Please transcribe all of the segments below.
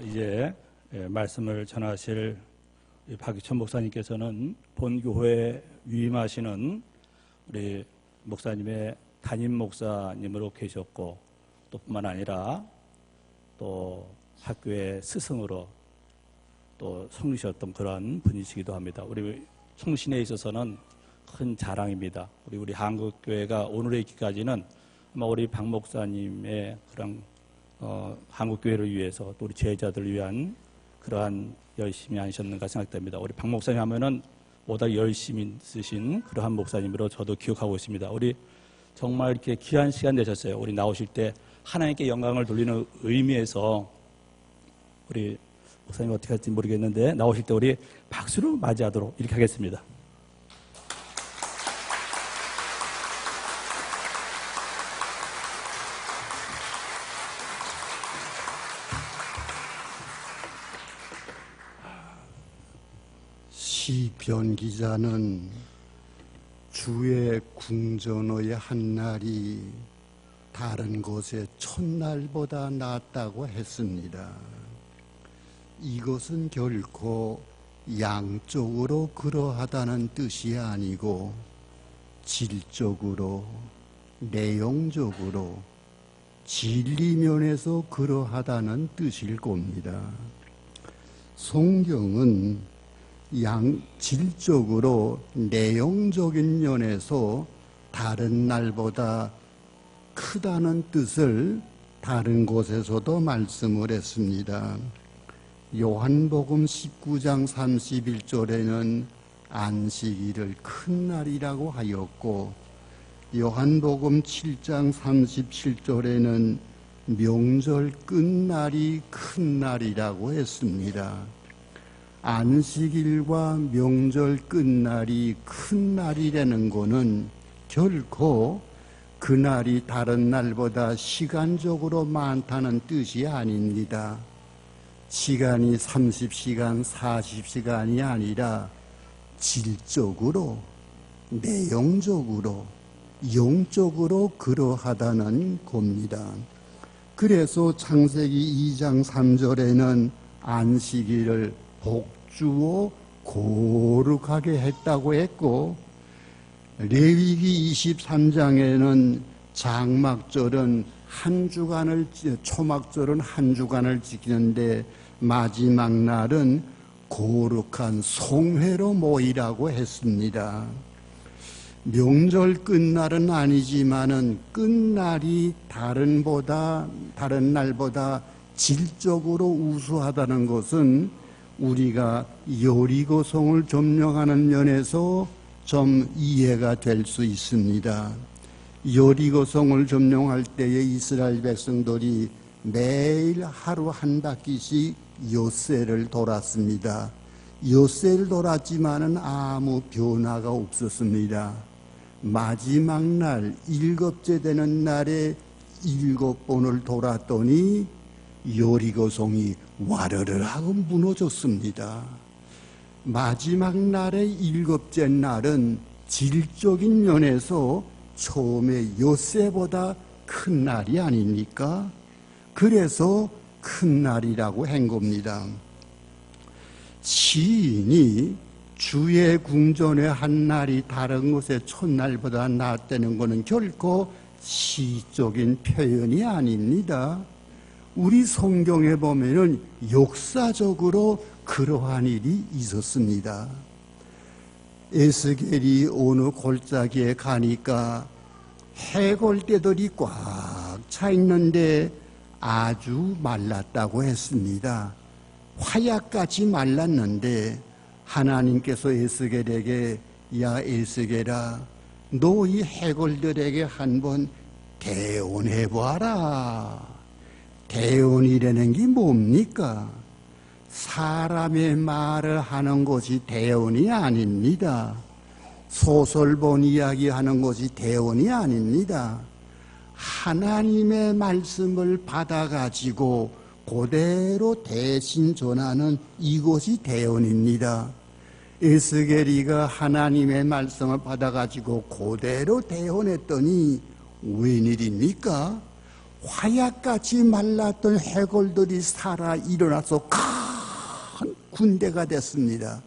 이제 말씀을 전하실 박유천 목사님께서는 본교회에 위임하시는 우리 목사님의 담임 목사님으로 계셨고, 또 뿐만 아니라 또 학교의 스승으로 또 섬기셨던 그런 분이시기도 합니다. 우리 총신에 있어서는 큰 자랑입니다. 우리 한국교회가 오늘에 있기까지는 아마 우리 박 목사님의 그런 한국교회를 위해서 또 우리 제자들을 위한 그러한 열심히 하셨는가 생각됩니다. 우리 박 목사님 하면은 보다 열심히 쓰신 그러한 목사님으로 저도 기억하고 있습니다. 우리 정말 이렇게 귀한 시간 내셨어요. 우리 나오실 때 하나님께 영광을 돌리는 의미에서 우리 목사님 어떻게 할지 모르겠는데 나오실 때 우리 박수로 맞이하도록 이렇게 하겠습니다. 시편 기자는 주의 궁전의 한 날이 다른 곳의 첫날보다 낫다고 했습니다. 이것은 결코 양쪽으로 그러하다는 뜻이 아니고 질적으로, 내용적으로, 진리면에서 그러하다는 뜻일 겁니다. 성경은 질적으로 내용적인 면에서 다른 날보다 크다는 뜻을 다른 곳에서도 말씀을 했습니다. 요한복음 19장 31절에는 안식일을 큰 날이라고 하였고, 요한복음 7장 37절에는 명절 끝날이 큰 날이라고 했습니다. 안식일과 명절 끝날이 큰 날이라는 것은 결코 그날이 다른 날보다 시간적으로 많다는 뜻이 아닙니다. 시간이 30시간, 40시간이 아니라 질적으로, 내용적으로, 영적으로 그러하다는 겁니다. 그래서 창세기 2장 3절에는 안식일을 복주어 거룩하게 했다고 했고, 레위기 23장에는 장막절은 초막절은 한 주간을 지키는데 마지막 날은 거룩한 성회로 모이라고 했습니다. 명절 끝날은 아니지만은 끝날이 다른 날보다 질적으로 우수하다는 것은 우리가 여리고성을 점령하는 면에서 좀 이해가 될 수 있습니다. 여리고성을 점령할 때에 이스라엘 백성들이 매일 하루 한 바퀴씩 엿새를 돌았습니다. 엿새를 돌았지만은 아무 변화가 없었습니다. 마지막 날 7째 되는 날에 7번을 돌았더니 여리고성이 와르르 하고 무너졌습니다. 마지막 날의 7째 날은 질적인 면에서 처음에 엿새보다 큰 날이 아닙니까? 그래서 큰 날이라고 한 겁니다. 시인이 주의 궁전의 한 날이 다른 곳의 첫날보다 낫다는 것은 결코 시적인 표현이 아닙니다. 우리 성경에 보면은 역사적으로 그러한 일이 있었습니다. 에스겔이 어느 골짜기에 가니까 해골떼들이 꽉 차 있는데 아주 말랐다고 했습니다. 화약같이 말랐는데 하나님께서 에스겔에게 야 에스겔아, 너 이 해골들에게 한번 대언해봐라. 대언이라는 게 뭡니까? 사람의 말을 하는 것이 대언이 아닙니다. 소설본 이야기하는 것이 대언이 아닙니다. 하나님의 말씀을 받아가지고 그대로 대신 전하는 이것이 대언입니다. 에스겔이가 하나님의 말씀을 받아가지고 그대로 대언했더니 웬일입니까? 화약같이 말랐던 해골들이 살아 일어나서 큰 군대가 됐습니다.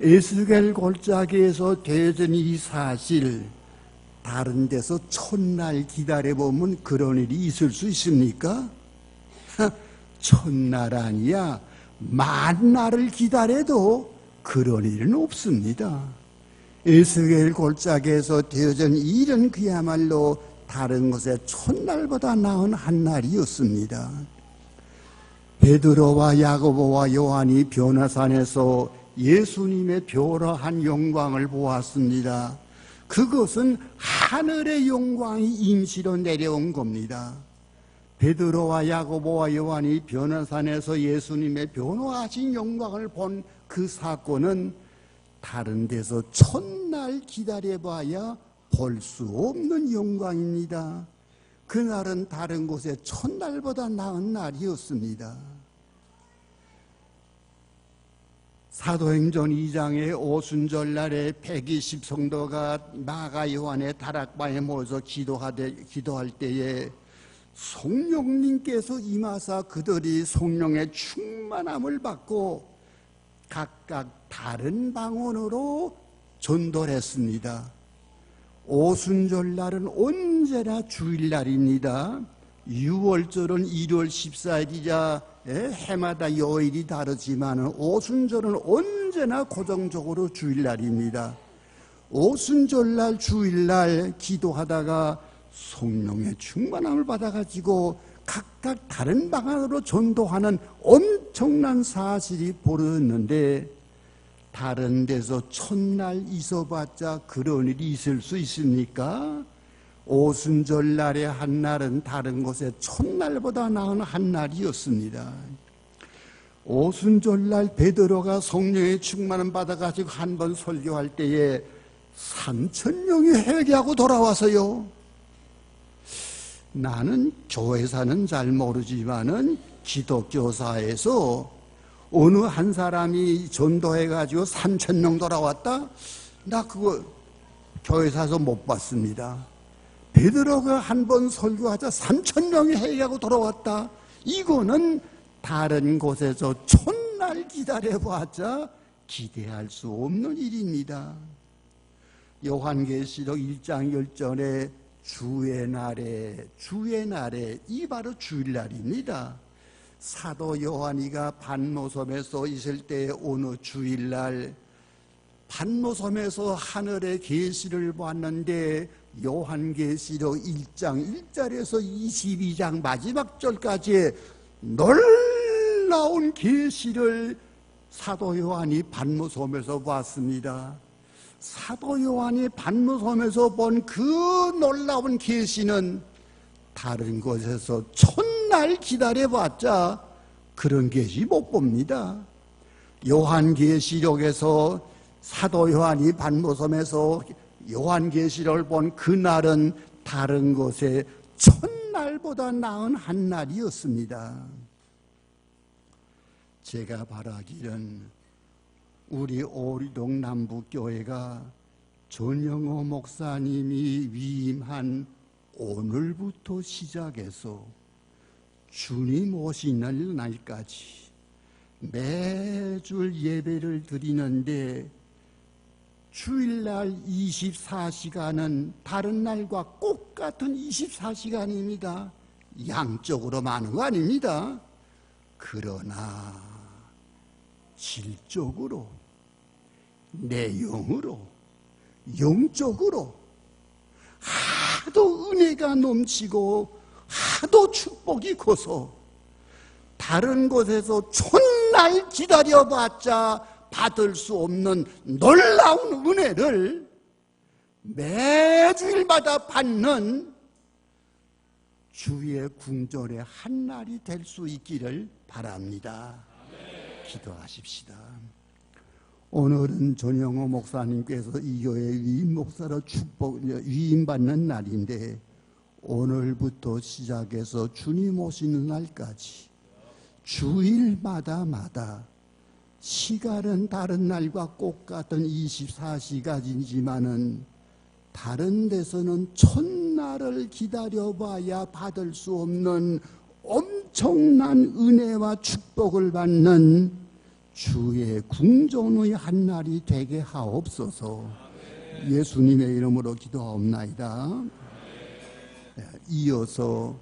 에스겔 골짜기에서 되어진 이 사실, 다른 데서 천날 기다려보면 그런 일이 있을 수 있습니까? 천날 아니야 만날을 기다려도 그런 일은 없습니다. 에스겔 골짜기에서 되어진 일은 그야말로 다른 것에 천날보다 나은 한날이었습니다. 베드로와 야고보와 요한이 변화산에서 예수님의 변화한 영광을 보았습니다. 그것은 하늘의 영광이 임시로 내려온 겁니다. 베드로와 야고보와 요한이 변화산에서 예수님의 변화하신 영광을 본 그 사건은 다른 데서 천날 기다려봐야 볼 수 없는 영광입니다. 그날은 다른 곳에 천날보다 나은 날이었습니다. 사도행전 2장의 오순절날에 120 성도가 마가 요한의 다락방에 모여서 기도할 때에 성령님께서 임하사 그들이 성령의 충만함을 받고 각각 다른 방언으로 전도를 했습니다. 오순절날은 언제나 주일날입니다. 6월절은 1월 14일이자 해마다 요일이 다르지만 오순절은 언제나 고정적으로 주일날입니다. 오순절날 주일날 기도하다가 성령의 충만함을 받아가지고 각각 다른 방안으로 전도하는 엄청난 사실이 벌어졌는데, 다른 데서 천날 있어봤자 그런 일이 있을 수 있습니까? 오순절날의 한날은 다른 곳에 천날보다 나은 한날이었습니다. 오순절날 베드로가 성령의 충만을 받아가지고 한 번 설교할 때에 3,000명이 회개하고 돌아와서요. 나는 교회사는 잘 모르지만은 기독교사에서 어느 한 사람이 전도해가지고 3,000명 돌아왔다? 나 그거 교회사에서 못 봤습니다. 베드로가 한 번 설교하자 3,000명이 회개하고 돌아왔다? 이거는 다른 곳에서 천날 기다려봤자 기대할 수 없는 일입니다. 요한계시록 1장 10절에 주의 날에 이 바로 주일날입니다. 사도 요한이가 반모섬에서 있을 때 어느 주일날 반모섬에서 하늘의 계시를 봤는데 요한계시록 1장 1절에서 22장 마지막 절까지 놀라운 계시를 사도 요한이 반모섬에서 봤습니다. 사도 요한이 반모섬에서 본 그 놀라운 계시는 다른 곳에서 천날 기다려봤자 그런 계시 못 봅니다. 요한계시록에서 사도 요한이 반모섬에서 요한계시록을 본 그날은 다른 곳에 천날보다 나은 한날이었습니다. 제가 바라기는 우리 오리동 남북교회가 전영호 목사님이 위임한 오늘부터 시작해서 주님 오시는 날까지 매주 예배를 드리는데 주일날 24시간은 다른 날과 똑같은 24시간입니다. 양적으로 많은 거 아닙니다. 그러나 질적으로, 내용으로, 영적으로 하도 은혜가 넘치고 하도 축복이 커서 다른 곳에서 천날 기다려봤자 받을 수 없는 놀라운 은혜를 매주일마다 받는 주의 궁전의 한날이 될 수 있기를 바랍니다. 기도하십시다. 오늘은 전영호 목사님께서 이 교회 위임 목사로 위임받는 날인데 오늘부터 시작해서 주님 오시는 날까지 주일마다 시간은 다른 날과 똑같은 24시간이지만은 다른 데서는 천날 하나를 기다려봐야 받을 수 없는 엄청난 은혜와 축복을 받는 주의 궁전의 한 날이 되게 하옵소서. 예수님의 이름으로 기도하옵나이다. 이어서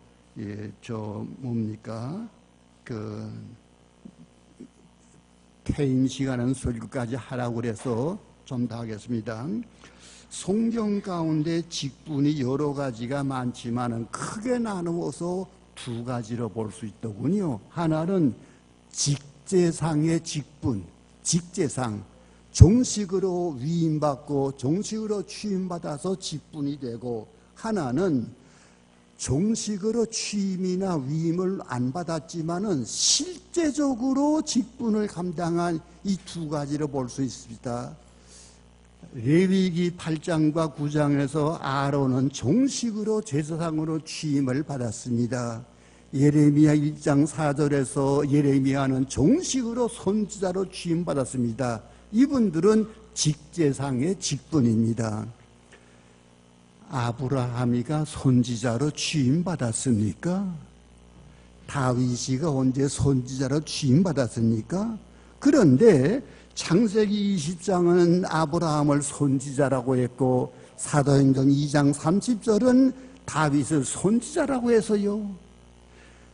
퇴임 시간은 설교까지 하라고 그래서 좀 더 하겠습니다. 성경 가운데 직분이 여러 가지가 많지만은 크게 나누어서 두 가지로 볼 수 있더군요. 하나는 직제상의 직분, 직제상, 정식으로 위임받고 정식으로 취임받아서 직분이 되고, 하나는 정식으로 취임이나 위임을 안 받았지만은 실제적으로 직분을 감당한 이 두 가지로 볼 수 있습니다. 레위기 8장과 9장에서 아론은 정식으로 제사장으로 취임을 받았습니다. 예레미야 1장 4절에서 예레미야는 정식으로 선지자로 취임받았습니다. 이분들은 직제상의 직분입니다. 아브라함이가 선지자로 취임받았습니까? 다윗이가 언제 선지자로 취임받았습니까? 그런데 창세기 20장은 아브라함을 선지자라고 했고 사도행전 2장 30절은 다윗을 선지자라고 해서요.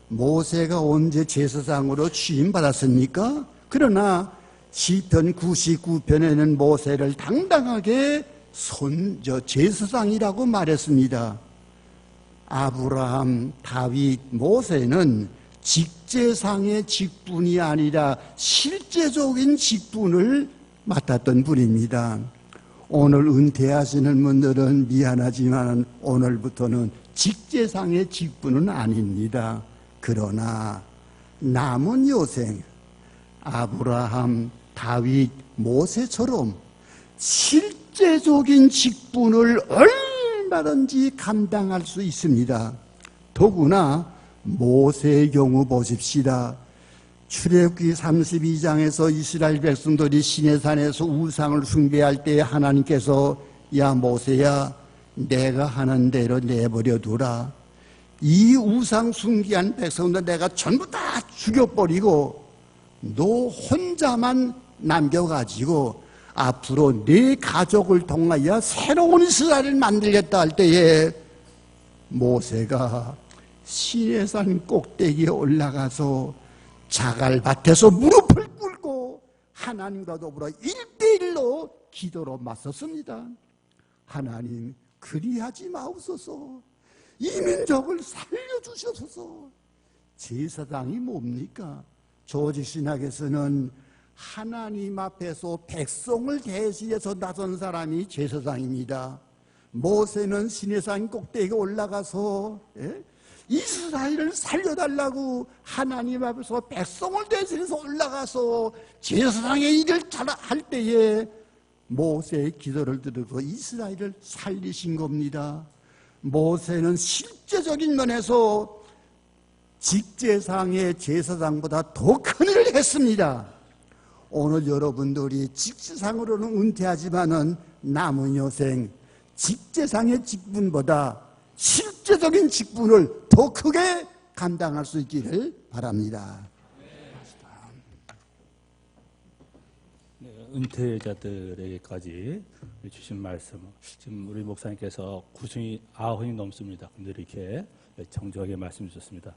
모세가 언제 제사장으로 취임받았습니까? 그러나 시편 99편에는 모세를 당당하게 제사장이라고 말했습니다. 아브라함, 다윗, 모세는 직제상의 직분이 아니라 실제적인 직분을 맡았던 분입니다. 오늘 은퇴하시는 분들은 미안하지만 오늘부터는 직제상의 직분은 아닙니다. 그러나 남은 여생 아브라함, 다윗, 모세처럼 실제적인 직분을 얼마든지 감당할 수 있습니다. 더구나 모세의 경우 보십시다. 출애굽기 32장에서 이스라엘 백성들이 시내산에서 우상을 숭배할 때 하나님께서 야 모세야 내가 하는 대로 내버려 두라. 이 우상 숭배한 백성들 내가 전부 다 죽여버리고 너 혼자만 남겨가지고 앞으로 네 가족을 통하여 새로운 이스라엘을 만들겠다 할 때에 모세가 시내산 꼭대기에 올라가서 자갈밭에서 무릎을 꿇고 하나님과 더불어 1대1로 기도로 맞섰습니다. 하나님 그리하지 마옵소서. 이 민족을 살려주셔서. 제사장이 뭡니까? 조지 신학에서는 하나님 앞에서 백성을 대신해서 나선 사람이 제사장입니다. 모세는 시내산 꼭대기에 올라가서 이스라엘을 살려달라고 하나님 앞에서 백성을 대신해서 올라가서 제사장의 일을 할 때에 모세의 기도를 들어서 이스라엘을 살리신 겁니다. 모세는 실제적인 면에서 직제상의 제사장보다 더 큰 일을 했습니다. 오늘 여러분들이 직제상으로는 은퇴하지만은 남은 여생 직제상의 직분보다 실제적인 직분을 더 크게 감당할 수 있기를 바랍니다. 네, 은퇴자들에게까지 주신 말씀, 지금 우리 목사님께서 90이 넘습니다. 근데 이렇게 정중하게 말씀 주셨습니다.